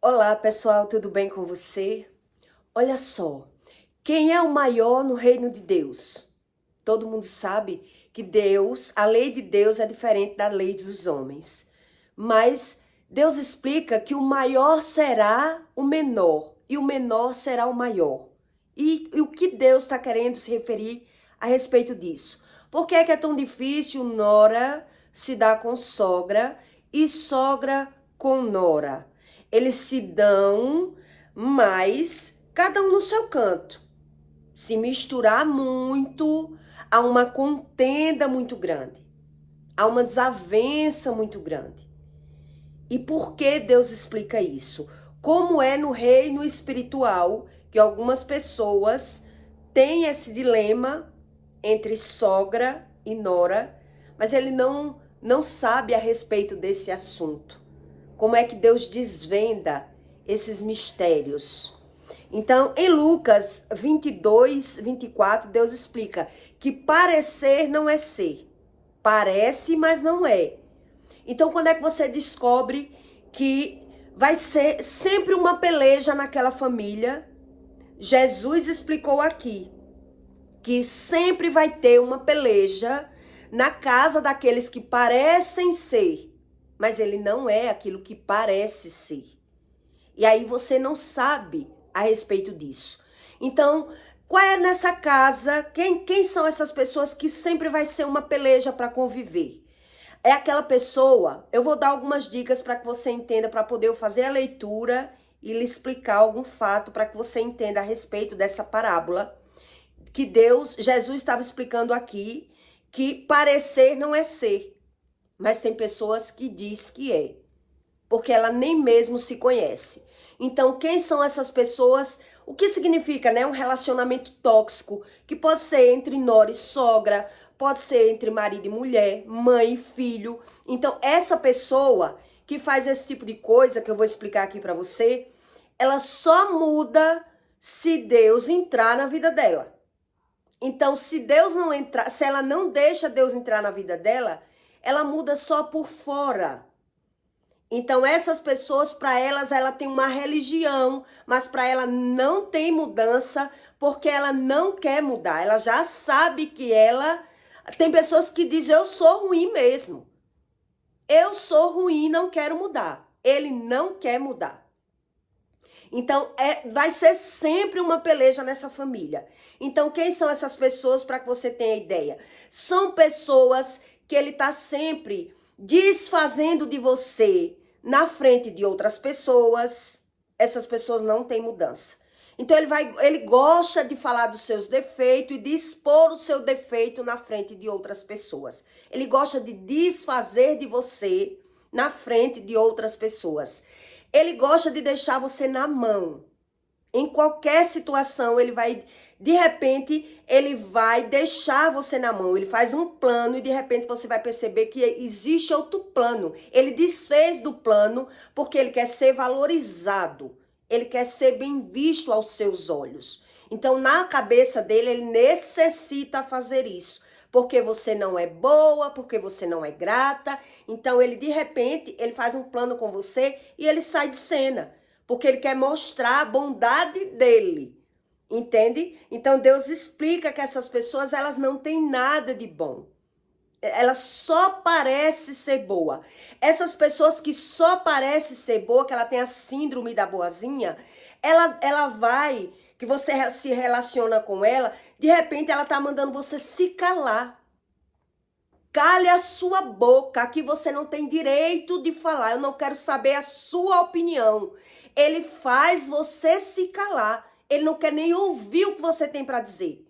Olá, pessoal, tudo bem com você? Olha só, quem é o maior no reino de Deus? Todo mundo sabe que Deus, a lei de Deus é diferente da lei dos homens. Mas Deus explica que o maior será o menor e o menor será o maior. E o que Deus está querendo se referir a respeito disso? Por que é tão difícil nora se dar com sogra e sogra com nora? Eles se dão, mas cada um no seu canto. Se misturar muito, há uma contenda muito grande, há uma desavença muito grande. E por que Deus explica isso? Como é no reino espiritual que algumas pessoas têm esse dilema entre sogra e nora, mas ele não sabe a respeito desse assunto. Como é que Deus desvenda esses mistérios? Então, em Lucas 22, 24, Deus explica que parecer não é ser. Parece, mas não é. Então, quando é que você descobre que vai ser sempre uma peleja naquela família? Jesus explicou aqui que sempre vai ter uma peleja na casa daqueles que parecem ser, mas ele não é aquilo que parece ser. E aí você não sabe a respeito disso. Então, qual é nessa casa? Quem são essas pessoas que sempre vai ser uma peleja para conviver? É aquela pessoa, eu vou dar algumas dicas para que você entenda, para poder eu fazer a leitura e lhe explicar algum fato para que você entenda a respeito dessa parábola que Jesus estava explicando aqui, que parecer não é ser, mas tem pessoas que diz que é, porque ela nem mesmo se conhece. Então, quem são essas pessoas? O que significa, né? Um relacionamento tóxico, que pode ser entre nora e sogra, pode ser entre marido e mulher, mãe e filho. Então, essa pessoa que faz esse tipo de coisa, que eu vou explicar aqui para você, ela só muda se Deus entrar na vida dela. Então, se Deus não entrar, se ela não deixa Deus entrar na vida dela, ela muda só por fora. Então, essas pessoas, para elas, ela tem uma religião, mas para ela não tem mudança, porque ela não quer mudar. Ela já sabe que ela... Tem pessoas que dizem, eu sou ruim mesmo. Eu sou ruim, não quero mudar. Ele não quer mudar. Então, vai ser sempre uma peleja nessa família. Então, quem são essas pessoas, para que você tenha ideia? São pessoas que ele está sempre desfazendo de você na frente de outras pessoas. Essas pessoas não têm mudança. Então, ele gosta de falar dos seus defeitos e de expor o seu defeito na frente de outras pessoas. Ele gosta de desfazer de você na frente de outras pessoas. Ele gosta de deixar você na mão. Em qualquer situação, de repente, ele vai deixar você na mão. Ele faz um plano e de repente você vai perceber que existe outro plano. Ele desfez do plano porque ele quer ser valorizado. Ele quer ser bem visto aos seus olhos. Então, na cabeça dele, ele necessita fazer isso. Porque você não é boa, porque você não é grata. Então, de repente, ele faz um plano com você e ele sai de cena. Porque ele quer mostrar a bondade dele. Entende? Então, Deus explica que essas pessoas, elas não têm nada de bom. Ela só parece ser boa. Essas pessoas que só parece ser boa, que ela tem a síndrome da boazinha, ela vai, que você se relaciona com ela, de repente ela tá mandando você se calar. Cale a sua boca, aqui você não tem direito de falar, eu não quero saber a sua opinião. Ele faz você se calar, ele não quer nem ouvir o que você tem para dizer.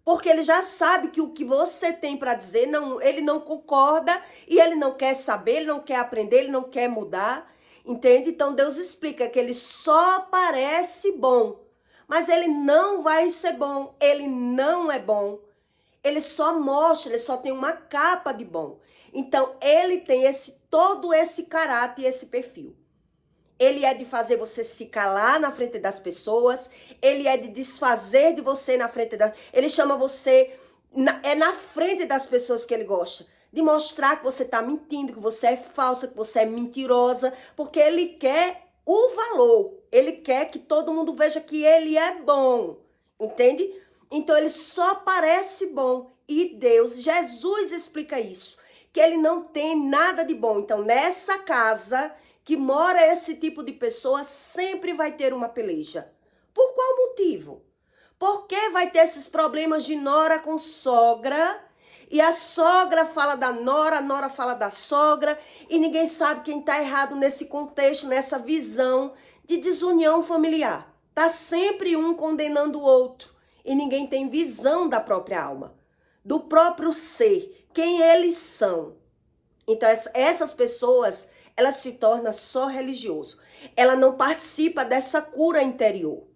Porque ele já sabe que o que você tem para dizer, ele não concorda e ele não quer saber, ele não quer aprender, ele não quer mudar, entende? Então Deus explica que ele só parece bom, mas ele não vai ser bom, ele não é bom. Ele só mostra, ele só tem uma capa de bom. Então ele tem todo esse caráter e esse perfil. Ele é de fazer você se calar na frente das pessoas. Ele é de desfazer de você na frente das... Ele chama você... É na frente das pessoas que ele gosta. De mostrar que você está mentindo, que você é falsa, que você é mentirosa. Porque ele quer o valor. Ele quer que todo mundo veja que ele é bom, entende? Então ele só parece bom. E Deus, Jesus explica isso, que ele não tem nada de bom. Então nessa casa que mora esse tipo de pessoa, sempre vai ter uma peleja. Por qual motivo? Porque vai ter esses problemas de nora com sogra, e a sogra fala da nora, a nora fala da sogra, e ninguém sabe quem está errado nesse contexto, nessa visão de desunião familiar. Tá sempre um condenando o outro, e ninguém tem visão da própria alma, do próprio ser, quem eles são. Então essas pessoas, elas se tornam só religioso. Ela não participa dessa cura interior.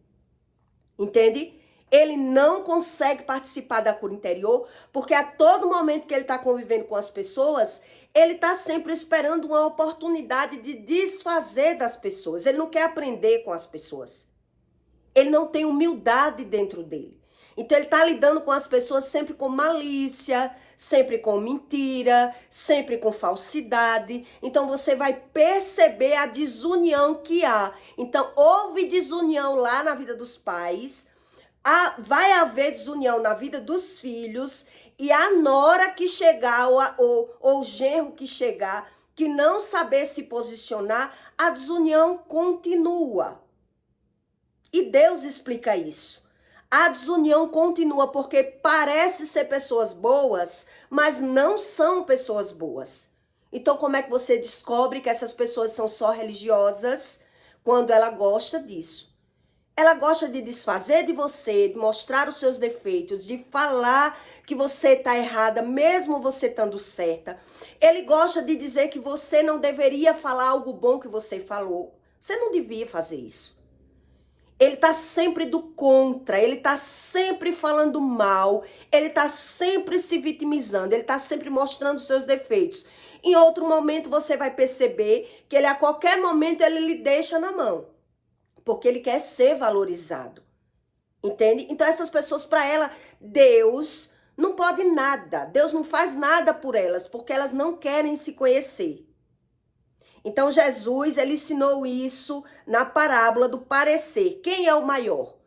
Entende? Ele não consegue participar da cura interior, porque a todo momento que ele está convivendo com as pessoas, ele está sempre esperando uma oportunidade de desfazer das pessoas. Ele não quer aprender com as pessoas. Ele não tem humildade dentro dele. Então ele está lidando com as pessoas sempre com malícia, sempre com mentira, sempre com falsidade. Então você vai perceber a desunião que há. Então houve desunião lá na vida dos pais, vai haver desunião na vida dos filhos, e a nora que chegar ou o genro que chegar, que não saber se posicionar, a desunião continua. E Deus explica isso. A desunião continua porque parece ser pessoas boas, mas não são pessoas boas. Então como é que você descobre que essas pessoas são só religiosas? Quando ela gosta disso. Ela gosta de desfazer de você, de mostrar os seus defeitos, de falar que você está errada, mesmo você estando certa. Ele gosta de dizer que você não deveria falar algo bom que você falou. Você não devia fazer isso. Ele está sempre do contra, ele está sempre falando mal, ele está sempre se vitimizando, ele está sempre mostrando os seus defeitos. Em outro momento você vai perceber que ele a qualquer momento ele lhe deixa na mão, porque ele quer ser valorizado, entende? Então essas pessoas, para ela, Deus não pode nada, Deus não faz nada por elas, porque elas não querem se conhecer. Então Jesus, ele ensinou isso na parábola do parecer. Quem é o maior?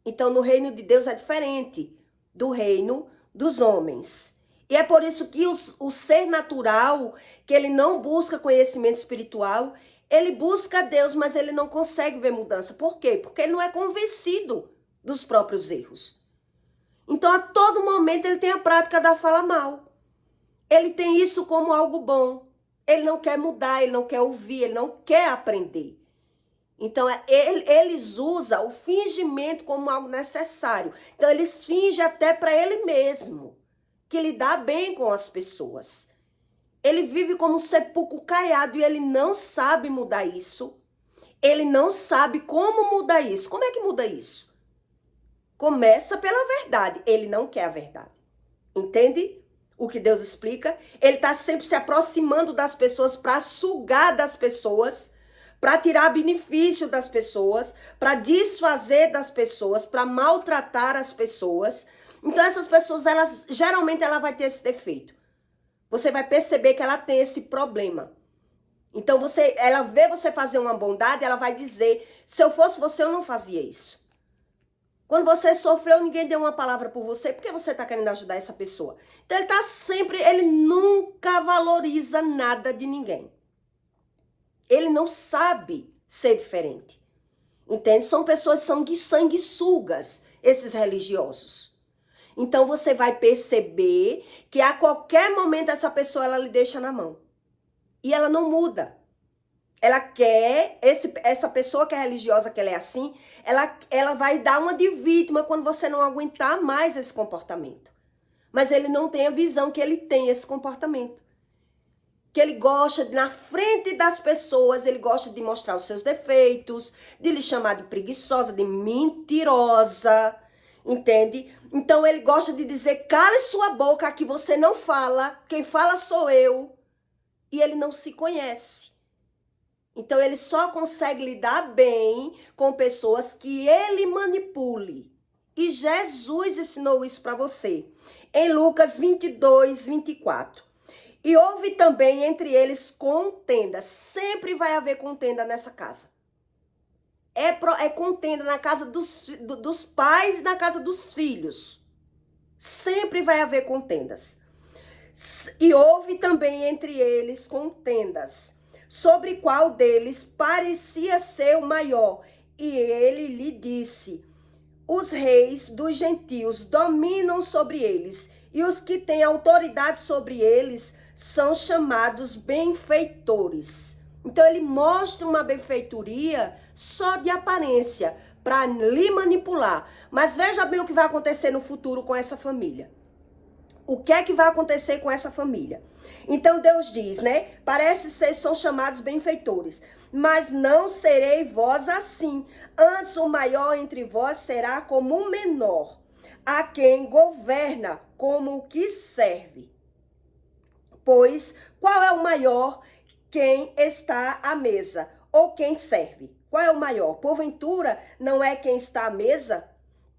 Então no reino de Deus é diferente do reino dos homens. E é por isso que o ser natural, que ele não busca conhecimento espiritual, ele busca Deus, mas ele não consegue ver mudança. Por quê? Porque ele não é convencido dos próprios erros. Então a todo momento ele tem a prática da fala mal. Ele tem isso como algo bom. Ele não quer mudar, ele não quer ouvir, ele não quer aprender. Então, eles usam o fingimento como algo necessário. Então, eles fingem até para ele mesmo, que ele dá bem com as pessoas. Ele vive como um sepulcro caiado e ele não sabe mudar isso. Ele não sabe como mudar isso. Como é que muda isso? Começa pela verdade. Ele não quer a verdade. Entende? O que Deus explica, ele está sempre se aproximando das pessoas para sugar das pessoas, para tirar benefício das pessoas, para desfazer das pessoas, para maltratar as pessoas. Então essas pessoas, geralmente ela vai ter esse defeito. Você vai perceber que ela tem esse problema. Então ela vê você fazer uma bondade, ela vai dizer, se eu fosse você, eu não fazia isso. Quando você sofreu, ninguém deu uma palavra por você. Por que você está querendo ajudar essa pessoa? Então ele nunca valoriza nada de ninguém. Ele não sabe ser diferente. Entende? São pessoas sanguessugas, esses religiosos. Então você vai perceber que a qualquer momento essa pessoa ela lhe deixa na mão. E ela não muda. Ela quer, essa pessoa que é religiosa, que ela é assim, ela vai dar uma de vítima quando você não aguentar mais esse comportamento. Mas ele não tem a visão que ele tem esse comportamento. Que ele gosta, na frente das pessoas, ele gosta de mostrar os seus defeitos, de lhe chamar de preguiçosa, de mentirosa, entende? Então ele gosta de dizer, cale sua boca, aqui você não fala, quem fala sou eu. E ele não se conhece. Então ele só consegue lidar bem com pessoas que ele manipule. E Jesus ensinou isso para você. Em Lucas 22, 24. E houve também entre eles contenda. Sempre vai haver contenda nessa casa. é contenda na casa dos pais e na casa dos filhos. Sempre vai haver contendas. E houve também entre eles contendas, sobre qual deles parecia ser o maior. E ele lhe disse: os reis dos gentios dominam sobre eles, e os que têm autoridade sobre eles são chamados benfeitores. Então ele mostra uma benfeitoria só de aparência, para lhe manipular. Mas veja bem o que vai acontecer no futuro com essa família. O que é que vai acontecer com essa família? Então Deus diz, né? Parece ser, são chamados benfeitores. Mas não serei vós assim. Antes o maior entre vós será como o menor, a quem governa como o que serve. Pois qual é o maior? Quem está à mesa ou quem serve? Qual é o maior? Porventura não é quem está à mesa?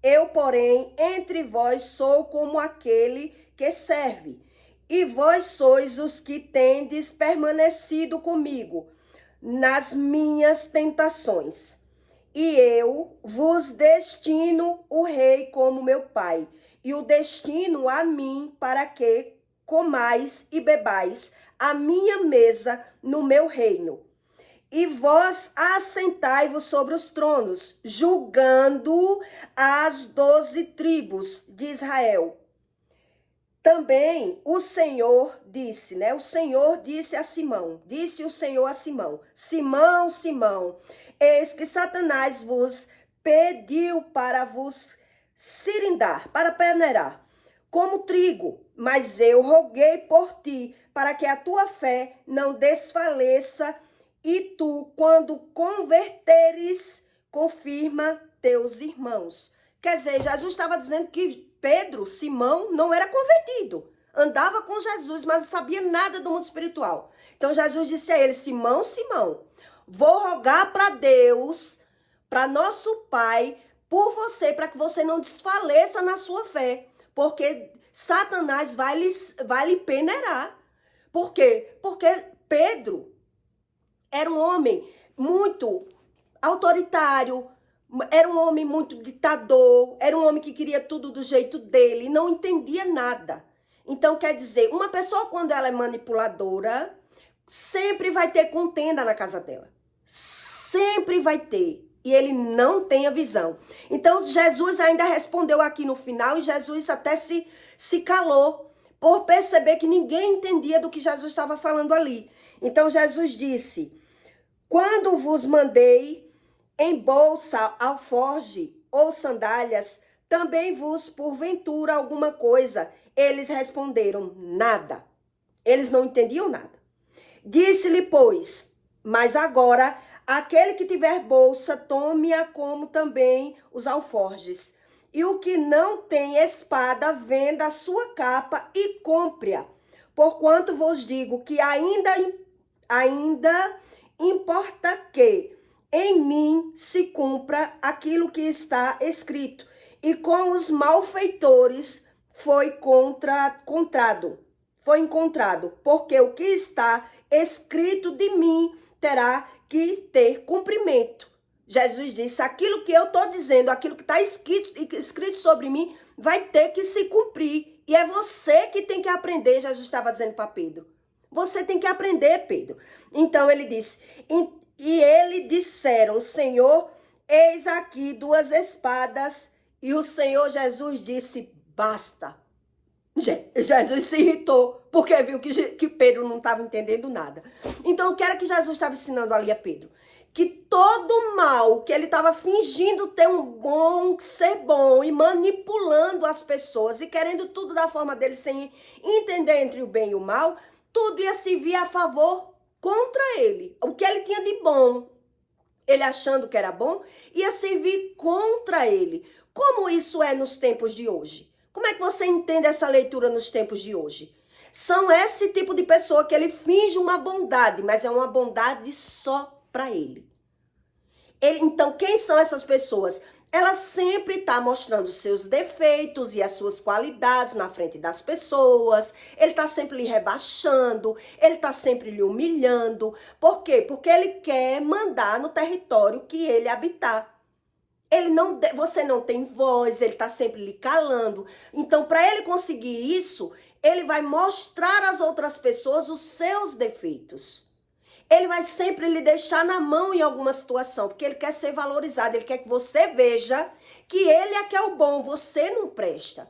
Eu, porém, entre vós sou como aquele que serve. E vós sois os que tendes permanecido comigo nas minhas tentações. E eu vos destino o rei como meu pai, e o destino a mim para que comais e bebais a minha mesa no meu reino. E vós assentai-vos sobre os tronos, julgando as 12 tribos de Israel. Também o Senhor disse, né? O Senhor disse a Simão, disse o Senhor a Simão: Simão, Simão, eis que Satanás vos pediu para vos cirindar, para peneirar, como trigo, mas eu roguei por ti, para que a tua fé não desfaleça, e tu, quando converteres, confirma teus irmãos. Quer dizer, Jesus estava dizendo que Pedro, Simão, não era convertido. Andava com Jesus, mas não sabia nada do mundo espiritual. Então Jesus disse a ele: Simão, Simão, vou rogar para Deus, para nosso Pai, por você, para que você não desfaleça na sua fé. Porque Satanás vai lhe peneirar. Por quê? Porque Pedro era um homem muito autoritário, era um homem muito ditador, era um homem que queria tudo do jeito dele, não entendia nada. Então, quer dizer, uma pessoa, quando ela é manipuladora, sempre vai ter contenda na casa dela. Sempre vai ter. E ele não tem a visão. Então, Jesus ainda respondeu aqui no final, e Jesus até se calou, por perceber que ninguém entendia do que Jesus estava falando ali. Então, Jesus disse: quando vos mandei em bolsa, alforge ou sandálias, também vos porventura alguma coisa? Eles responderam: nada. Eles não entendiam nada. Disse-lhe, pois, mas agora aquele que tiver bolsa, tome-a como também os alforjes. E o que não tem espada, venda a sua capa e compre-a. Porquanto vos digo que ainda importa que em mim se cumpra aquilo que está escrito. E com os malfeitores foi encontrado, porque o que está escrito de mim terá que ter cumprimento. Jesus disse: aquilo que eu estou dizendo, aquilo que está escrito sobre mim, vai ter que se cumprir. E é você que tem que aprender, Jesus estava dizendo para Pedro. Você tem que aprender, Pedro. Então ele disse, e ele disseram: Senhor, eis aqui 2 espadas. E o Senhor Jesus disse: basta. Jesus se irritou, porque viu que Pedro não estava entendendo nada. Então, o que era que Jesus estava ensinando ali a Pedro? Que todo mal que ele estava fingindo ser bom e manipulando as pessoas e querendo tudo da forma dele, sem entender entre o bem e o mal, tudo ia se vir a favor contra ele. O que ele tinha de bom, ele achando que era bom, ia servir contra ele. Como isso é nos tempos de hoje? Como é que você entende essa leitura nos tempos de hoje? São esse tipo de pessoa que ele finge uma bondade, mas é uma bondade só para ele. Então, quem são essas pessoas? Ela sempre está mostrando os seus defeitos e as suas qualidades na frente das pessoas. Ele está sempre lhe rebaixando, ele está sempre lhe humilhando. Por quê? Porque ele quer mandar no território que ele habitar. Você não tem voz, ele está sempre lhe calando. Então, para ele conseguir isso, ele vai mostrar às outras pessoas os seus defeitos. Ele vai sempre lhe deixar na mão em alguma situação, porque ele quer ser valorizado, ele quer que você veja que ele é que é o bom, você não presta.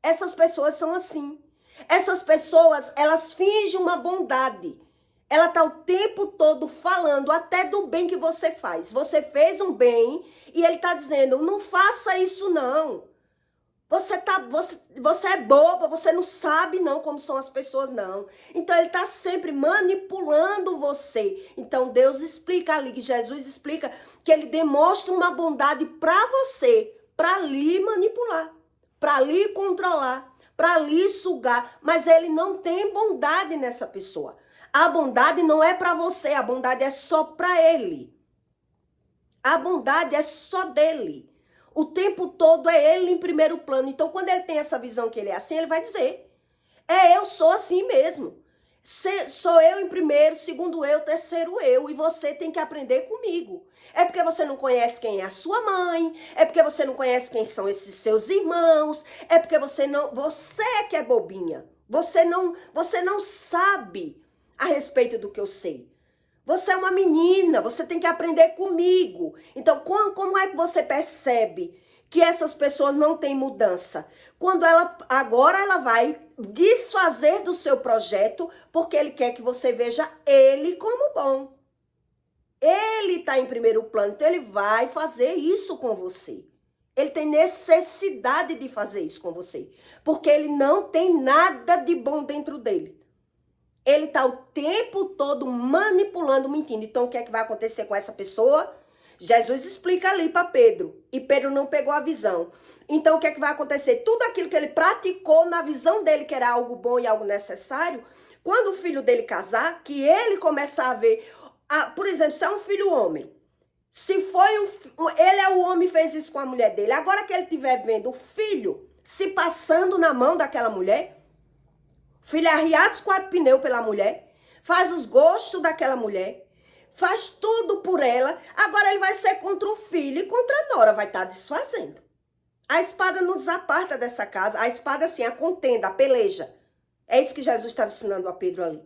Essas pessoas são assim. Essas pessoas, elas fingem uma bondade. Ela está o tempo todo falando até do bem que você faz. Você fez um bem e ele está dizendo, não faça isso não. Você é boba, você não sabe não como são as pessoas não. Então ele está sempre manipulando você. Então Deus explica ali, que Jesus explica que ele demonstra uma bondade para você, para lhe manipular, para lhe controlar, para lhe sugar. Mas ele não tem bondade nessa pessoa. A bondade não é para você, a bondade é só para ele. A bondade é só dele. O tempo todo é ele em primeiro plano. Então, quando ele tem essa visão que ele é assim, ele vai dizer, eu sou assim mesmo. Sou eu em primeiro, segundo eu, terceiro eu. E você tem que aprender comigo. É porque você não conhece quem é a sua mãe. É porque você não conhece quem são esses seus irmãos. É porque você é que é bobinha. Você não sabe a respeito do que eu sei. Você é uma menina, você tem que aprender comigo. Então, como é que você percebe que essas pessoas não têm mudança? Quando agora ela vai desfazer do seu projeto, porque ele quer que você veja ele como bom. Ele está em primeiro plano, então ele vai fazer isso com você. Ele tem necessidade de fazer isso com você, porque ele não tem nada de bom dentro dele. Ele está o tempo todo manipulando, mentindo. Então, o que é que vai acontecer com essa pessoa? Jesus explica ali para Pedro. E Pedro não pegou a visão. Então, o que é que vai acontecer? Tudo aquilo que ele praticou na visão dele, que era algo bom e algo necessário, quando o filho dele casar, que ele começar a ver... por exemplo, se é um filho homem. Se foi ele é o homem e fez isso com a mulher dele. Agora que ele estiver vendo o filho se passando na mão daquela mulher... Filho arriado os 4 pneus pela mulher, faz os gostos daquela mulher, faz tudo por ela. Agora ele vai ser contra o filho e contra a nora, vai estar desfazendo. A espada não desaparta dessa casa. A espada, assim, a contenda, a peleja. É isso que Jesus estava ensinando a Pedro ali.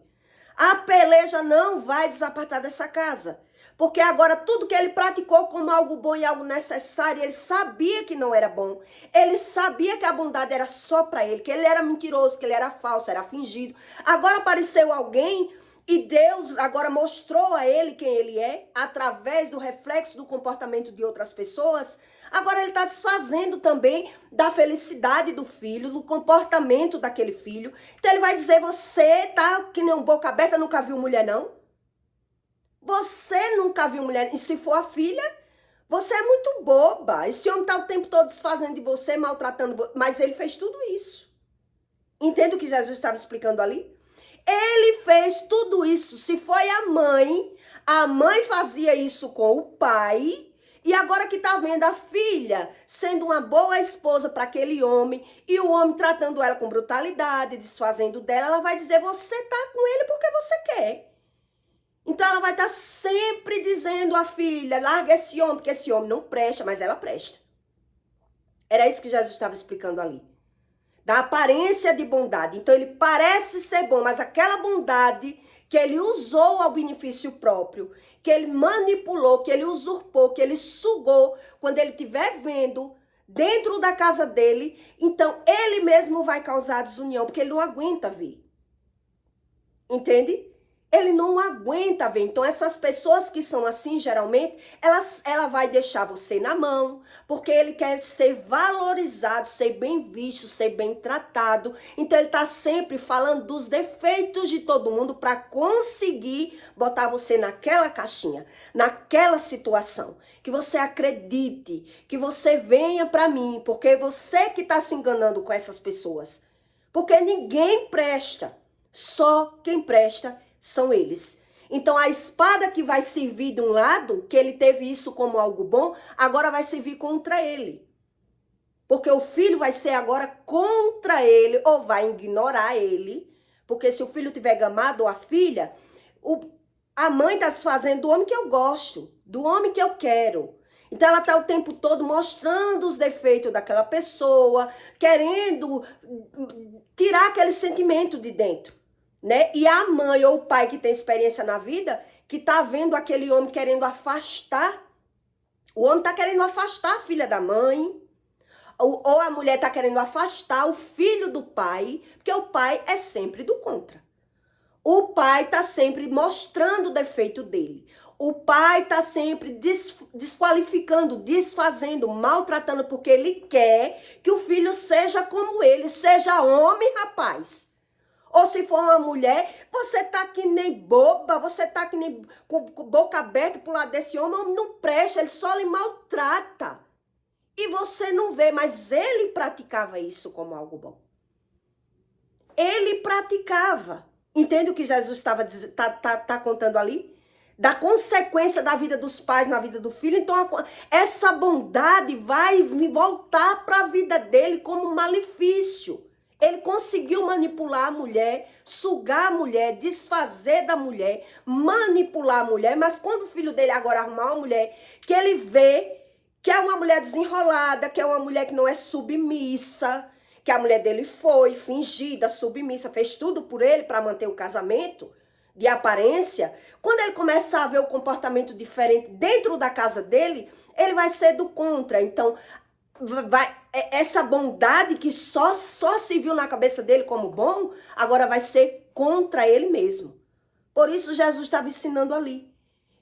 A peleja não vai desapartar dessa casa. Porque agora tudo que ele praticou como algo bom e algo necessário, ele sabia que não era bom. Ele sabia que a bondade era só para ele, que ele era mentiroso, que ele era falso, era fingido. Agora apareceu alguém e Deus agora mostrou a ele quem ele é, através do reflexo do comportamento de outras pessoas. Agora ele está desfazendo também da felicidade do filho, do comportamento daquele filho. Então ele vai dizer, você tá que nem um boca aberta, nunca viu mulher não? Você nunca viu mulher, e se for a filha, você é muito boba. Esse homem está o tempo todo desfazendo de você, maltratando você, mas ele fez tudo isso. Entende o que Jesus estava explicando ali? Ele fez tudo isso. Se foi a mãe fazia isso com o pai, e agora que está vendo a filha sendo uma boa esposa para aquele homem, e o homem tratando ela com brutalidade, desfazendo dela, ela vai dizer, você está com ele porque você quer. Então ela vai estar sempre dizendo à filha, larga esse homem, porque esse homem não presta, mas ela presta. Era isso que Jesus estava explicando ali. Da aparência de bondade. Então ele parece ser bom, mas aquela bondade que ele usou ao benefício próprio, que ele manipulou, que ele usurpou, que ele sugou, quando ele estiver vendo dentro da casa dele, então ele mesmo vai causar desunião, porque ele não aguenta ver. Entende? Ele não aguenta ver. Então, essas pessoas que são assim, geralmente, ela vai deixar você na mão, porque ele quer ser valorizado, ser bem visto, ser bem tratado. Então, ele está sempre falando dos defeitos de todo mundo para conseguir botar você naquela caixinha, naquela situação. Que você acredite, que você venha para mim, porque você que está se enganando com essas pessoas. Porque ninguém presta, só quem presta são eles. Então a espada que vai servir de um lado, que ele teve isso como algo bom, agora vai servir contra ele. Porque o filho vai ser agora contra ele, ou vai ignorar ele. Porque se o filho tiver gamado, ou a filha, a mãe está se fazendo do homem que eu gosto, do homem que eu quero. Então ela está o tempo todo mostrando os defeitos daquela pessoa, querendo tirar aquele sentimento de dentro, né? E a mãe ou o pai que tem experiência na vida, que está vendo aquele homem querendo afastar, o homem está querendo afastar a filha da mãe, ou a mulher está querendo afastar o filho do pai, porque o pai é sempre do contra. O pai está sempre mostrando o defeito dele. O pai está sempre desqualificando, desfazendo, maltratando, porque ele quer que o filho seja como ele, seja homem, rapaz. Ou se for uma mulher, você tá que nem boba, você tá que nem com boca aberta pro lado desse homem não presta, ele só lhe maltrata. E você não vê, mas ele praticava isso como algo bom. Ele praticava. Entende o que Jesus estava tá contando ali? Da consequência da vida dos pais na vida do filho. Então, essa bondade vai voltar para a vida dele como um malefício. Ele conseguiu manipular a mulher, sugar a mulher, desfazer da mulher, manipular a mulher. Mas quando o filho dele agora arrumar uma mulher, que ele vê que é uma mulher desenrolada, que é uma mulher que não é submissa, que a mulher dele foi fingida, submissa, fez tudo por ele para manter o casamento, de aparência, quando ele começar a ver o comportamento diferente dentro da casa dele, ele vai ser do contra. Então, essa bondade que só se viu na cabeça dele como bom, agora vai ser contra ele mesmo. Por isso Jesus estava ensinando ali,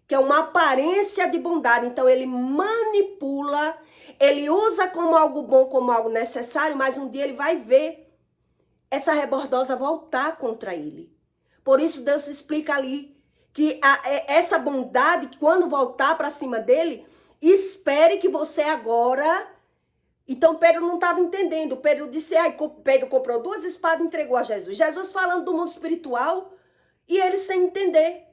que é uma aparência de bondade. Então ele manipula, ele usa como algo bom, como algo necessário, mas um dia ele vai ver essa rebordosa voltar contra ele. Por isso Deus explica ali que essa bondade, quando voltar para cima dele, espere que você agora... Então Pedro não estava entendendo. Pedro disse, Pedro comprou 2 espadas e entregou a Jesus. Jesus falando do mundo espiritual e ele sem entender.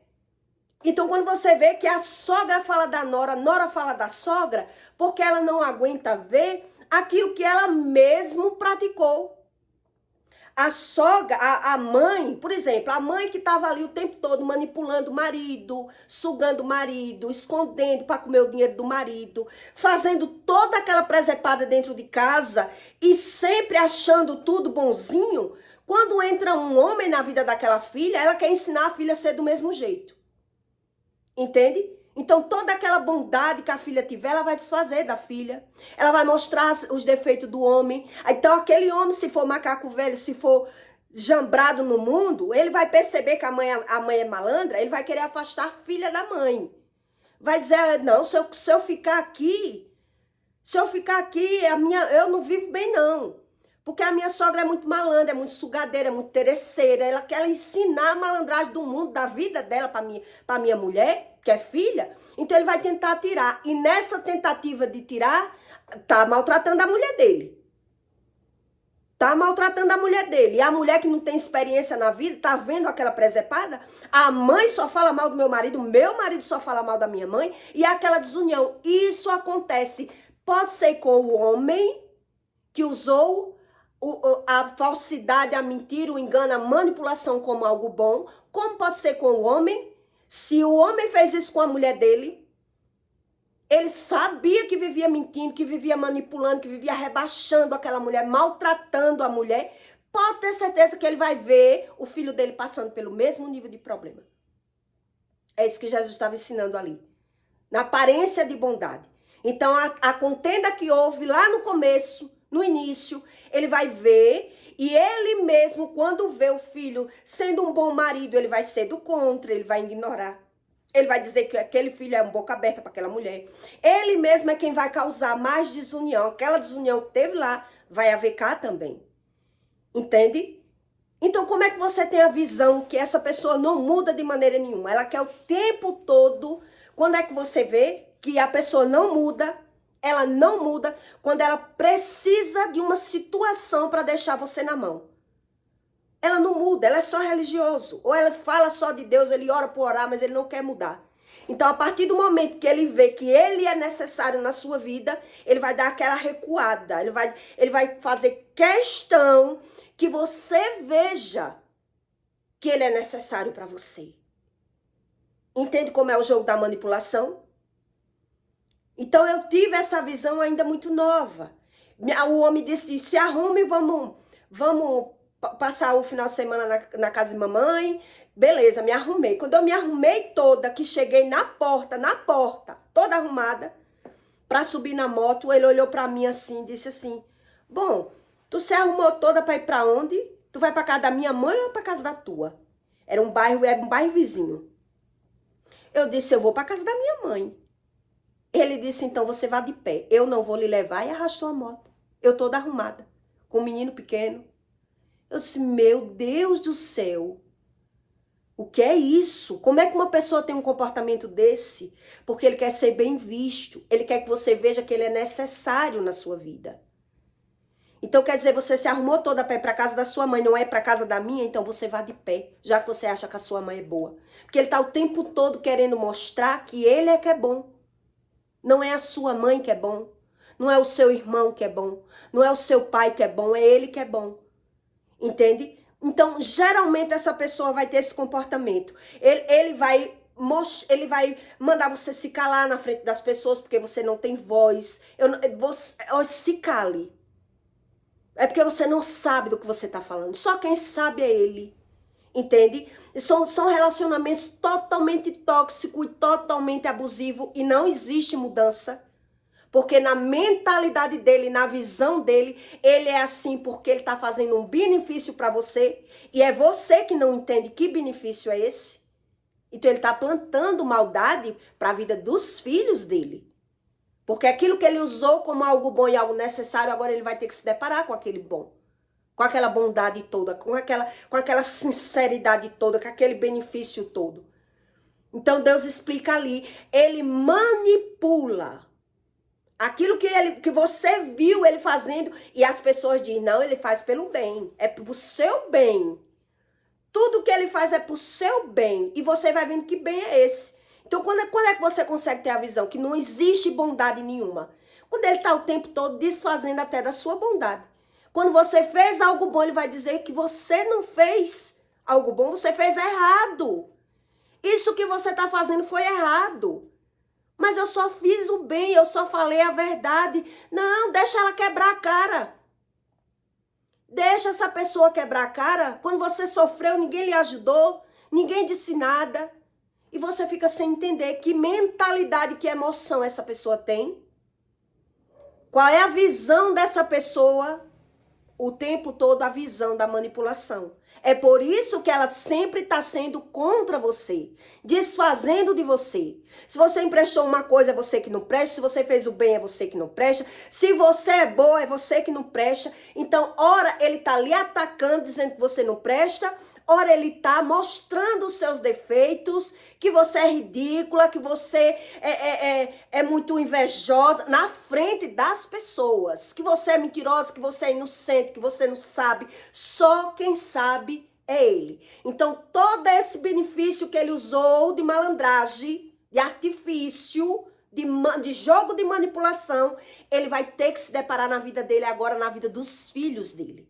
Então quando você vê que a sogra fala da nora, a nora fala da sogra, porque ela não aguenta ver aquilo que ela mesmo praticou. A sogra, a mãe, por exemplo, a mãe que estava ali o tempo todo manipulando o marido, sugando o marido, escondendo para comer o dinheiro do marido, fazendo toda aquela presepada dentro de casa e sempre achando tudo bonzinho, quando entra um homem na vida daquela filha, ela quer ensinar a filha a ser do mesmo jeito. Entende? Então, toda aquela bondade que a filha tiver, ela vai desfazer da filha. Ela vai mostrar os defeitos do homem. Então, aquele homem, se for macaco velho, se for jambrado no mundo, ele vai perceber que a mãe é malandra, ele vai querer afastar a filha da mãe. Vai dizer, não, se eu ficar aqui, eu não vivo bem, não. Porque a minha sogra é muito malandra, é muito sugadeira, é muito interesseira. Ela quer ensinar a malandragem do mundo, da vida dela para minha mulher, que é filha. Então ele vai tentar tirar. E nessa tentativa de tirar, tá maltratando a mulher dele. Tá maltratando a mulher dele. E a mulher que não tem experiência na vida, tá vendo aquela presepada? A mãe só fala mal do meu marido só fala mal da minha mãe. E aquela desunião. Isso acontece. Pode ser com o homem que usou a falsidade, a mentira, o engano, a manipulação como algo bom. Como pode ser com o homem? Se o homem fez isso com a mulher dele, ele sabia que vivia mentindo, que vivia manipulando, que vivia rebaixando aquela mulher, maltratando a mulher, pode ter certeza que ele vai ver o filho dele passando pelo mesmo nível de problema. É isso que Jesus estava ensinando ali. Na aparência de bondade. Então, a contenda que houve lá no começo, no início, ele vai ver, e ele mesmo, quando vê o filho sendo um bom marido, ele vai ser do contra, ele vai ignorar. Ele vai dizer que aquele filho é uma boca aberta para aquela mulher. Ele mesmo é quem vai causar mais desunião. Aquela desunião que teve lá, vai haver cá também. Entende? Então, como é que você tem a visão que essa pessoa não muda de maneira nenhuma? Ela quer o tempo todo. Quando é que você vê que a pessoa não muda? Ela não muda quando ela precisa de uma situação para deixar você na mão. ela não muda, ela é só religioso. Ou ela fala só de Deus, ele ora por orar, mas ele não quer mudar. Então, a partir do momento que ele vê que ele é necessário na sua vida, ele vai dar aquela recuada. Ele vai fazer questão que você veja que ele é necessário para você. Entende como é o jogo da manipulação? Então, eu tive essa visão ainda muito nova. O homem disse, se arrume, vamos passar o final de semana na casa de mamãe. Beleza, me arrumei. Quando eu me arrumei toda, que cheguei na porta, toda arrumada, pra subir na moto, ele olhou pra mim assim, disse assim, bom, tu se arrumou toda pra ir pra onde? Tu vai pra casa da minha mãe ou pra casa da tua? Era um bairro vizinho. Eu disse, eu vou pra casa da minha mãe. Ele disse, então você vá de pé. Eu não vou lhe levar, e arrastou a moto. Eu toda arrumada, com um menino pequeno. Eu disse, meu Deus do céu. O que é isso? Como é que uma pessoa tem um comportamento desse? Porque ele quer ser bem visto. Ele quer que você veja que ele é necessário na sua vida. Então, quer dizer, você se arrumou toda para ir para casa da sua mãe, não é para casa da minha? Então você vá de pé, já que você acha que a sua mãe é boa. Porque ele está o tempo todo querendo mostrar que ele é que é bom. Não é a sua mãe que é bom. Não é o seu irmão que é bom. Não é o seu pai que é bom, é ele que é bom. Entende? Então, geralmente, essa pessoa vai ter esse comportamento. Ele vai mandar você se calar na frente das pessoas porque você não tem voz. Se cale. É porque você não sabe do que você está falando. Só quem sabe é ele. Entende? São relacionamentos totalmente tóxicos e totalmente abusivos. E não existe mudança. Porque na mentalidade dele, na visão dele, ele é assim porque ele está fazendo um benefício para você. E é você que não entende que benefício é esse. Então ele está plantando maldade para a vida dos filhos dele. Porque aquilo que ele usou como algo bom e algo necessário, agora ele vai ter que se deparar com aquele bom. Com aquela bondade toda, com aquela sinceridade toda, com aquele benefício todo. Então Deus explica ali, ele manipula. Aquilo que você viu ele fazendo e as pessoas dizem, não, ele faz pelo bem, é pro seu bem. Tudo que ele faz é pro seu bem e você vai vendo que bem é esse. Então, quando é que você consegue ter a visão que não existe bondade nenhuma? Quando ele está o tempo todo desfazendo até da sua bondade. Quando você fez algo bom, ele vai dizer que você não fez algo bom, você fez errado. Isso que você está fazendo foi errado. Mas eu só fiz o bem, eu só falei a verdade. Não, deixa ela quebrar a cara. Deixa essa pessoa quebrar a cara. Quando você sofreu, ninguém lhe ajudou, ninguém disse nada. E você fica sem entender que mentalidade, que emoção essa pessoa tem. Qual é a visão dessa pessoa? O tempo todo a visão da manipulação. É por isso que ela sempre está sendo contra você, desfazendo de você. Se você emprestou uma coisa, é você que não presta. Se você fez o bem, é você que não presta. Se você é boa, é você que não presta. Então, ora ele está lhe atacando, dizendo que você não presta. Ora ele está mostrando os seus defeitos, que você é ridícula, que você é muito invejosa na frente das pessoas. Que você é mentirosa, que você é inocente, que você não sabe. Só quem sabe é ele. Então todo esse benefício que ele usou de malandragem, de artifício, de jogo de manipulação, ele vai ter que se deparar na vida dele agora, na vida dos filhos dele.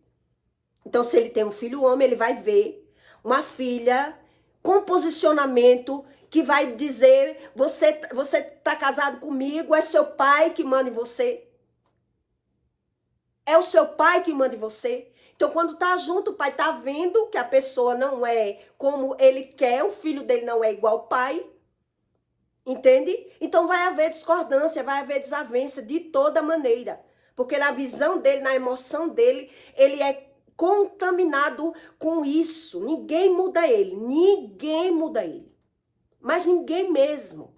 Então se ele tem um filho homem, ele vai ver uma filha com posicionamento que vai dizer, você tá casado comigo, é seu pai que manda em você. É o seu pai que manda em você. Então, quando tá junto, o pai tá vendo que a pessoa não é como ele quer, o filho dele não é igual ao pai. Entende? Então, vai haver discordância, vai haver desavença de toda maneira. Porque na visão dele, na emoção dele, ele é contaminado com isso. Ninguém muda ele. Ninguém muda ele. Mas ninguém mesmo.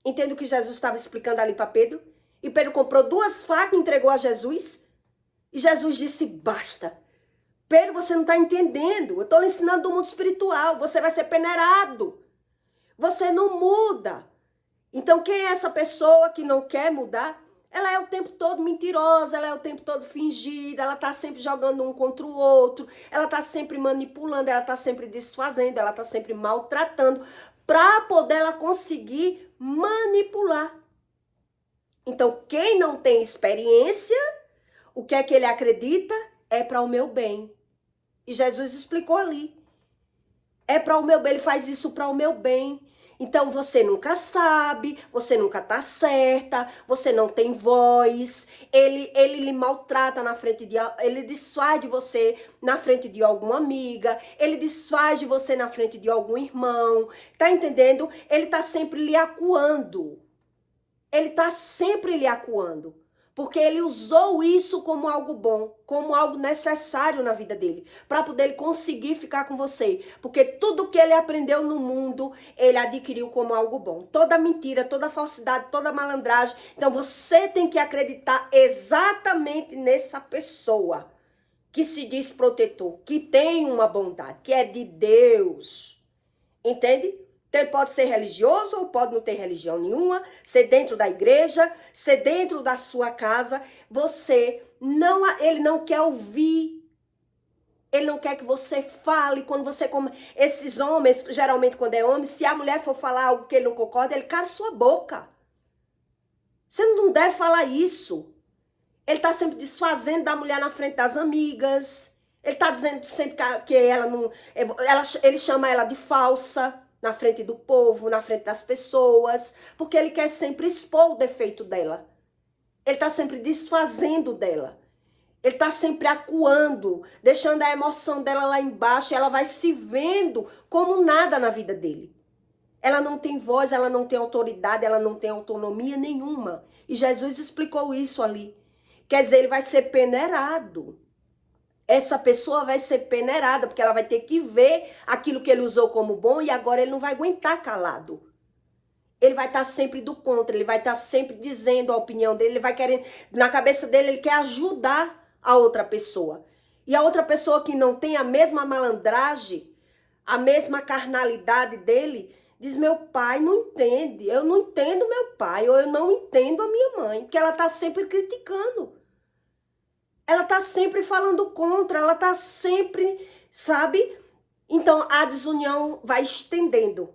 Entende o que Jesus estava explicando ali para Pedro? E Pedro comprou 2 facas e entregou a Jesus. E Jesus disse, basta. Pedro, você não está entendendo. Eu estou lhe ensinando do mundo espiritual. Você vai ser peneirado. Você não muda. Então, quem é essa pessoa que não quer mudar? Ela é o tempo todo mentirosa, ela é o tempo todo fingida, ela tá sempre jogando um contra o outro, ela tá sempre manipulando, ela tá sempre desfazendo, ela tá sempre maltratando, para poder ela conseguir manipular. Então, quem não tem experiência, o que é que ele acredita? É para o meu bem. E Jesus explicou ali. É para o meu bem, ele faz isso para o meu bem. Então você nunca sabe, você nunca tá certa, você não tem voz, ele lhe maltrata na frente de, ele desfaz de você na frente de alguma amiga, ele desfaz de você na frente de algum irmão, tá entendendo? Ele tá sempre lhe acuando. Ele tá sempre lhe acuando. Porque ele usou isso como algo bom, como algo necessário na vida dele, para poder ele conseguir ficar com você. Porque tudo que ele aprendeu no mundo, ele adquiriu como algo bom. Toda mentira, toda falsidade, toda malandragem. Então você tem que acreditar exatamente nessa pessoa que se diz protetor, que tem uma bondade, que é de Deus. Entende? Então ele pode ser religioso ou pode não ter religião nenhuma, ser dentro da igreja, ser dentro da sua casa. Ele não quer ouvir. Ele não quer que você fale. Quando você esses homens, geralmente quando é homem, se a mulher for falar algo que ele não concorda, ele cala sua boca. Você não deve falar isso. Ele tá sempre desfazendo da mulher na frente das amigas. Ele tá dizendo sempre que ela não, ele chama ela de falsa. Na frente do povo, na frente das pessoas, porque ele quer sempre expor o defeito dela. Ele está sempre desfazendo dela. Ele está sempre acuando, deixando a emoção dela lá embaixo, e ela vai se vendo como nada na vida dele. Ela não tem voz, ela não tem autoridade, ela não tem autonomia nenhuma. E Jesus explicou isso ali. Quer dizer, ele vai ser peneirado. Essa pessoa vai ser peneirada, porque ela vai ter que ver aquilo que ele usou como bom e agora ele não vai aguentar calado. Ele vai estar sempre do contra, ele vai estar sempre dizendo a opinião dele, ele vai querer, na cabeça dele, ele quer ajudar a outra pessoa. E a outra pessoa que não tem a mesma malandragem, a mesma carnalidade dele, diz, meu pai não entende, eu não entendo meu pai, ou eu não entendo a minha mãe, porque ela está sempre criticando. Ela tá sempre falando contra, ela tá sempre, sabe? Então, a desunião vai estendendo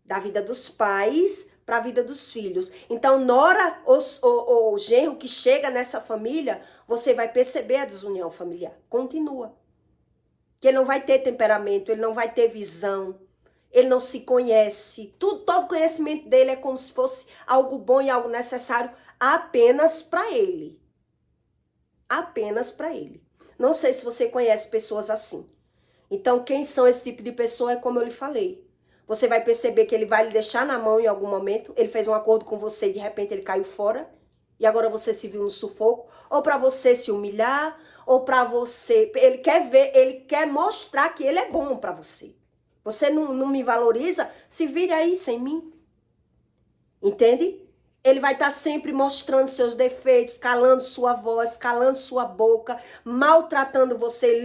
da vida dos pais para a vida dos filhos. Então, nora ou genro que chega nessa família, você vai perceber a desunião familiar. Continua. Que ele não vai ter temperamento, ele não vai ter visão, ele não se conhece. Todo conhecimento dele é como se fosse algo bom e algo necessário apenas para ele. Apenas para ele. Não sei se você conhece pessoas assim. Então, quem são esse tipo de pessoa é como eu lhe falei. Você vai perceber que ele vai lhe deixar na mão em algum momento. Ele fez um acordo com você e de repente ele caiu fora. E agora você se viu no sufoco. Ou para você se humilhar. Ou para você... Ele quer ver, ele quer mostrar que ele é bom para você. Você não me valoriza? Se vire aí sem mim. Entende? Ele vai estar sempre mostrando seus defeitos, calando sua voz, calando sua boca, maltratando você,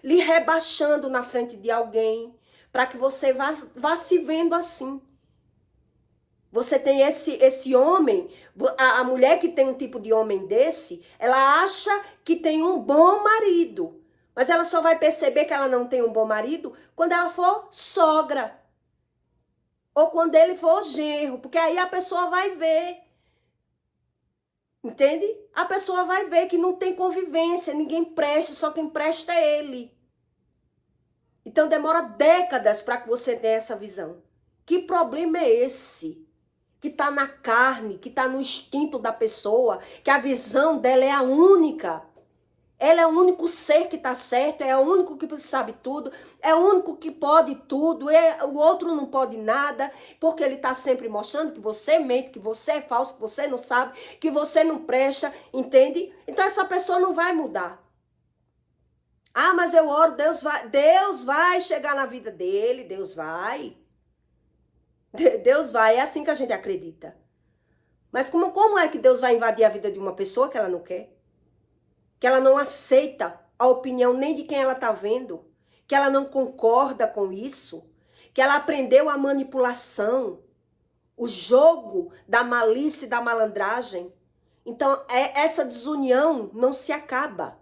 lhe rebaixando na frente de alguém, para que você vá se vendo assim. Você tem esse homem, a mulher que tem um tipo de homem desse, ela acha que tem um bom marido, mas ela só vai perceber que ela não tem um bom marido quando ela for sogra. Ou quando ele for genro, porque aí a pessoa vai ver. Entende? A pessoa vai ver que não tem convivência, ninguém presta, só quem presta é ele. Então demora décadas para que você tenha essa visão. Que problema é esse? Que está na carne, que está no instinto da pessoa, que a visão dela é a única. Ela é o único ser que está certo, é o único que sabe tudo, é o único que pode tudo, o outro não pode nada, porque ele está sempre mostrando que você mente, que você é falso, que você não sabe, que você não presta, entende? Então essa pessoa não vai mudar. Ah, mas eu oro, Deus vai chegar na vida dele, Deus vai. Deus vai, é assim que a gente acredita. Mas como é que Deus vai invadir a vida de uma pessoa que ela não quer? Que ela não aceita a opinião nem de quem ela está vendo, que ela não concorda com isso, que ela aprendeu a manipulação, o jogo da malícia e da malandragem. Então, essa desunião não se acaba.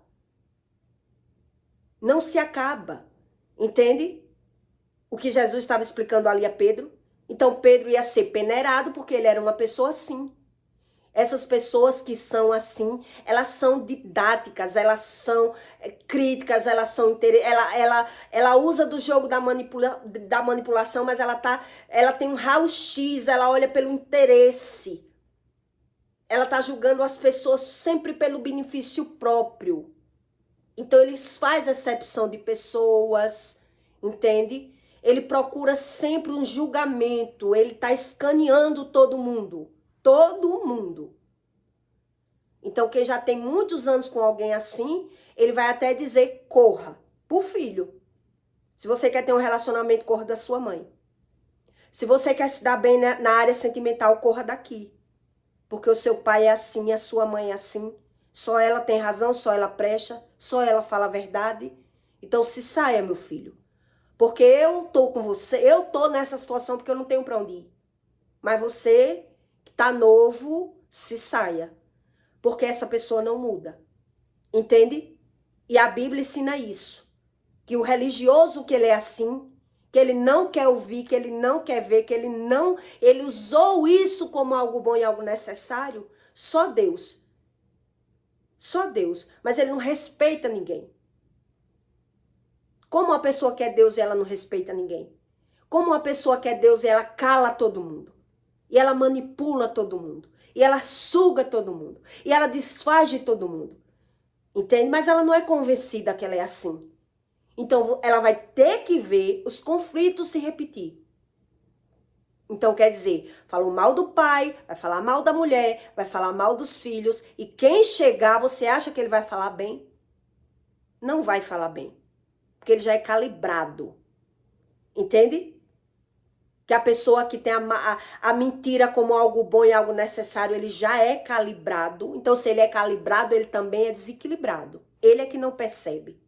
Não se acaba. Entende? O que Jesus estava explicando ali a Pedro. Então, Pedro ia ser peneirado porque ele era uma pessoa assim. Essas pessoas que são assim, elas são didáticas, elas são críticas, elas são ela usa do jogo da manipulação, mas ela tem um raio-x, ela olha pelo interesse. Ela tá julgando as pessoas sempre pelo benefício próprio. Então eles fazem acepção de pessoas, entende? Ele procura sempre um julgamento, ele tá escaneando todo mundo. Todo mundo. Então, quem já tem muitos anos com alguém assim, ele vai até dizer, corra pro filho. Se você quer ter um relacionamento, corra da sua mãe. Se você quer se dar bem na área sentimental, corra daqui. Porque o seu pai é assim, a sua mãe é assim. Só ela tem razão, só ela presta, só ela fala a verdade. Então, se saia, meu filho. Porque eu tô com você, eu tô nessa situação porque eu não tenho pra onde ir. Mas você tá novo, se saia. Porque essa pessoa não muda. Entende? E a Bíblia ensina isso. Que o religioso que ele é assim, que ele não quer ouvir, que ele não quer ver, que ele usou isso como algo bom e algo necessário, só Deus. Só Deus. Mas ele não respeita ninguém. Como uma pessoa que é Deus e ela não respeita ninguém? Como uma pessoa que é Deus e ela cala todo mundo? E ela manipula todo mundo. E ela suga todo mundo. E ela desfaz de todo mundo. Entende? Mas ela não é convencida que ela é assim. Então, ela vai ter que ver os conflitos se repetir. Então, quer dizer, falou mal do pai, vai falar mal da mulher, vai falar mal dos filhos. E quem chegar, você acha que ele vai falar bem? Não vai falar bem. Porque ele já é calibrado. Entende? Que a pessoa que tem a mentira como algo bom e algo necessário, ele já é calibrado. Então, se ele é calibrado, ele também é desequilibrado. Ele é que não percebe.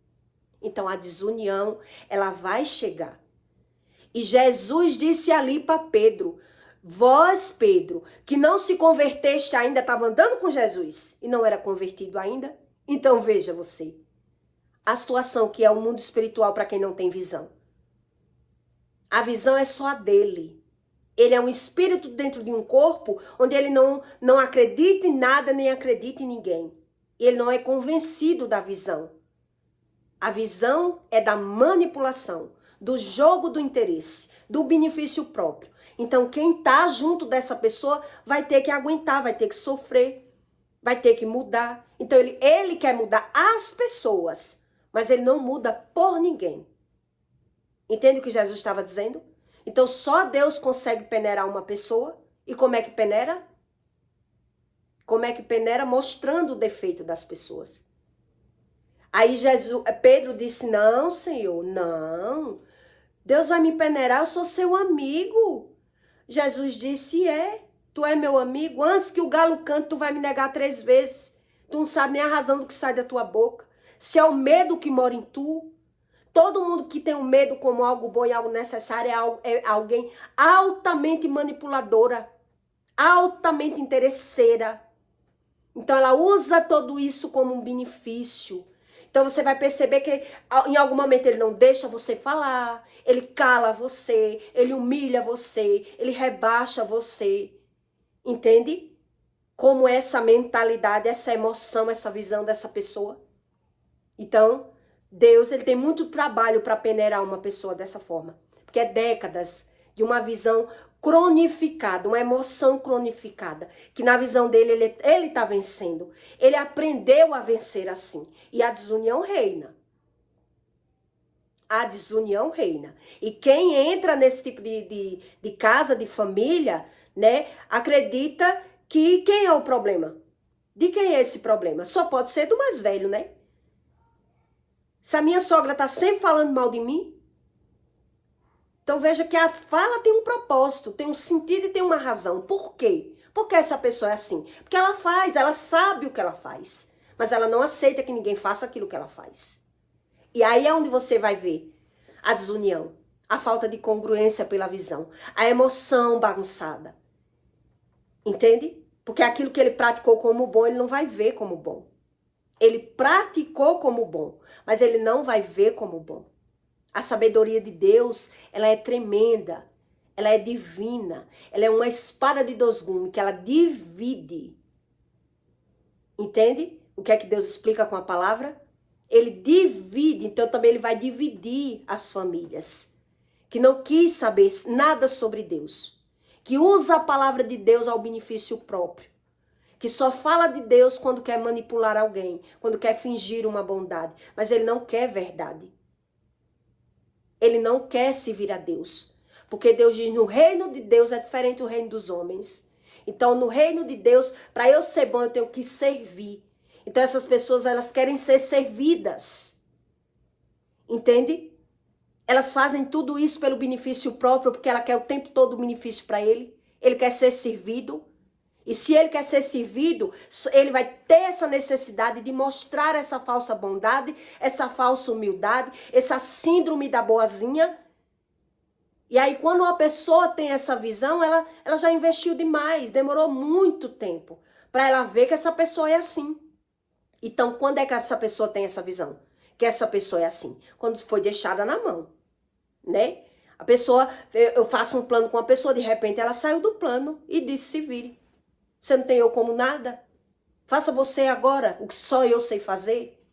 Então, a desunião, ela vai chegar. E Jesus disse ali para Pedro, vós, Pedro, que não se converteste ainda, estava andando com Jesus e não era convertido ainda. Então, veja você, a situação que é o mundo espiritual para quem não tem visão. A visão é só a dele. Ele é um espírito dentro de um corpo onde ele não acredita em nada nem acredita em ninguém. Ele não é convencido da visão. A visão é da manipulação, do jogo do interesse, do benefício próprio. Então, quem está junto dessa pessoa vai ter que aguentar, vai ter que sofrer, vai ter que mudar. Então, ele quer mudar as pessoas, mas ele não muda por ninguém. Entende o que Jesus estava dizendo? Então, só Deus consegue peneirar uma pessoa. E como é que peneira? Como é que peneira? Mostrando o defeito das pessoas. Aí Pedro disse, não, Senhor, não. Deus vai me peneirar, eu sou seu amigo. Jesus disse, tu é meu amigo. Antes que o galo cante, tu vai me negar 3 vezes. Tu não sabe nem a razão do que sai da tua boca. Se é o medo que mora em tu. Todo mundo que tem o medo como algo bom e algo necessário é alguém altamente manipuladora, altamente interesseira. Então, ela usa tudo isso como um benefício. Então, você vai perceber que em algum momento ele não deixa você falar, ele cala você, ele humilha você, ele rebaixa você. Entende? Como essa mentalidade, essa emoção, essa visão dessa pessoa. Então, Deus, ele tem muito trabalho para peneirar uma pessoa dessa forma. Porque é décadas de uma visão cronificada, uma emoção cronificada. Que na visão dele, ele está vencendo. Ele aprendeu a vencer assim. E a desunião reina. A desunião reina. E quem entra nesse tipo de casa, de família, né, acredita que quem é o problema? De quem é esse problema? Só pode ser do mais velho, né? Se a minha sogra está sempre falando mal de mim, então veja que a fala tem um propósito, tem um sentido e tem uma razão. Por quê? Porque essa pessoa é assim. Porque ela sabe o que ela faz, mas ela não aceita que ninguém faça aquilo que ela faz. E aí é onde você vai ver a desunião, a falta de congruência pela visão, a emoção bagunçada. Entende? Porque aquilo que ele praticou como bom, ele não vai ver como bom. Ele praticou como bom, mas ele não vai ver como bom. A sabedoria de Deus, ela é tremenda, ela é divina, ela é uma espada de dois gumes que ela divide. Entende? O que é que Deus explica com a palavra? Ele divide, então também ele vai dividir as famílias que não quis saber nada sobre Deus, que usa a palavra de Deus ao benefício próprio, que só fala de Deus quando quer manipular alguém, quando quer fingir uma bondade, mas ele não quer verdade. Ele não quer se vir a Deus, porque Deus diz, no reino de Deus é diferente do reino dos homens. Então, no reino de Deus, para eu ser bom, eu tenho que servir. Então, essas pessoas, elas querem ser servidas. Entende? Elas fazem tudo isso pelo benefício próprio, porque ela quer o tempo todo o benefício para ele. Ele quer ser servido. E se ele quer ser servido, ele vai ter essa necessidade de mostrar essa falsa bondade, essa falsa humildade, essa síndrome da boazinha. E aí, quando uma pessoa tem essa visão, ela já investiu demais, demorou muito tempo para ela ver que essa pessoa é assim. Então, quando é que essa pessoa tem essa visão? Que essa pessoa é assim? Quando foi deixada na mão, né? A pessoa, eu faço um plano com uma pessoa, de repente ela saiu do plano e disse, se vire. Você não tem eu como nada? Faça você agora o que só eu sei fazer.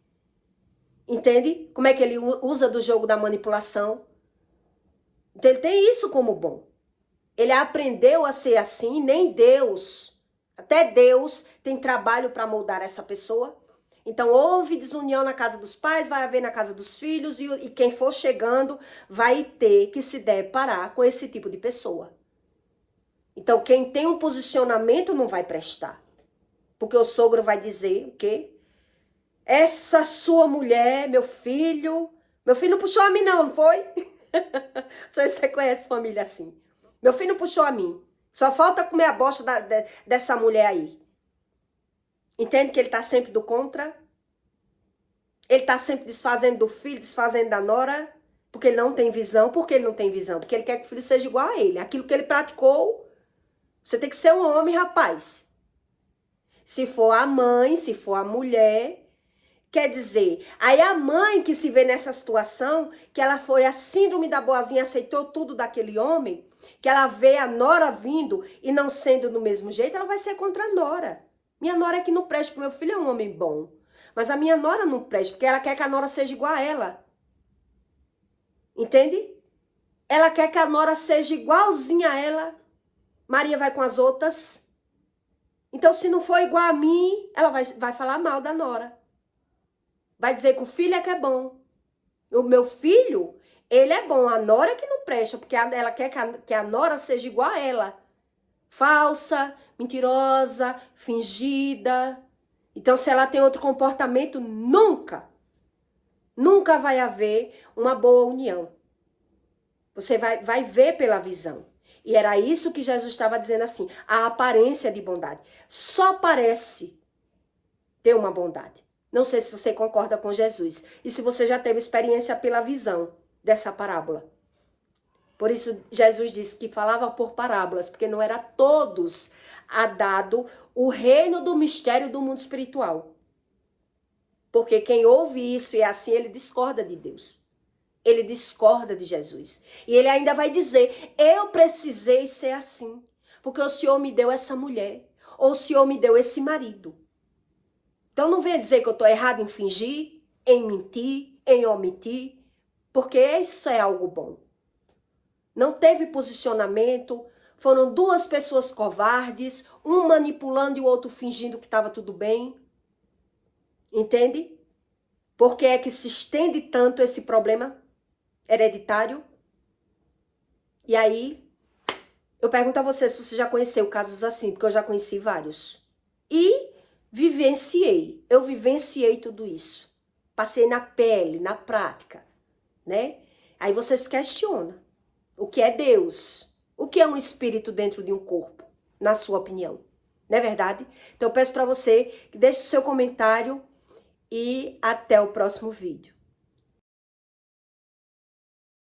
Entende? Como é que ele usa do jogo da manipulação? Então ele tem isso como bom. Ele aprendeu a ser assim, nem Deus, até Deus tem trabalho para moldar essa pessoa. Então houve desunião na casa dos pais, vai haver na casa dos filhos e quem for chegando vai ter que se deparar com esse tipo de pessoa. Então, quem tem um posicionamento não vai prestar. Porque o sogro vai dizer o quê? Essa sua mulher, meu filho não puxou a mim não foi? Só você conhece família assim. Meu filho não puxou a mim. Só falta comer a bosta dessa mulher aí. Entende que ele tá sempre do contra? Ele tá sempre desfazendo do filho, desfazendo da nora, porque ele não tem visão. Por que ele não tem visão? Porque ele quer que o filho seja igual a ele. Aquilo que ele praticou. Você tem que ser um homem, rapaz. Se for a mãe, se for a mulher, quer dizer, aí a mãe que se vê nessa situação, que ela foi a síndrome da boazinha, aceitou tudo daquele homem, que ela vê a nora vindo e não sendo do mesmo jeito, ela vai ser contra a nora. Minha nora é que não presta, porque meu filho é um homem bom. Mas a minha nora não presta, porque ela quer que a nora seja igual a ela. Entende? Ela quer que a nora seja igualzinha a ela. Maria vai com as outras. Então, se não for igual a mim, ela vai falar mal da nora. Vai dizer que o filho é que é bom. O meu filho, ele é bom. A nora é que não presta, porque ela quer que a nora seja igual a ela. Falsa, mentirosa, fingida. Então, se ela tem outro comportamento, nunca vai haver uma boa união. Você vai ver pela visão. E era isso que Jesus estava dizendo assim, a aparência de bondade. Só parece ter uma bondade. Não sei se você concorda com Jesus. E se você já teve experiência pela visão dessa parábola. Por isso, Jesus disse que falava por parábolas, porque não era a todos a dado o reino do mistério do mundo espiritual. Porque quem ouve isso e é assim, ele discorda de Deus. Ele discorda de Jesus. E ele ainda vai dizer, eu precisei ser assim, porque o Senhor me deu essa mulher, ou o Senhor me deu esse marido. Então não venha dizer que eu estou errado em fingir, em mentir, em omitir, porque isso é algo bom. Não teve posicionamento, foram duas pessoas covardes, um manipulando e o outro fingindo que estava tudo bem. Entende? Por que é que se estende tanto esse problema hereditário? E aí, eu pergunto a você se você já conheceu casos assim, porque eu já conheci vários. E eu vivenciei tudo isso. Passei na pele, na prática, né? Aí você se questiona. O que é Deus? O que é um espírito dentro de um corpo? Na sua opinião. Não é verdade? Então eu peço para você que deixe o seu comentário e até o próximo vídeo.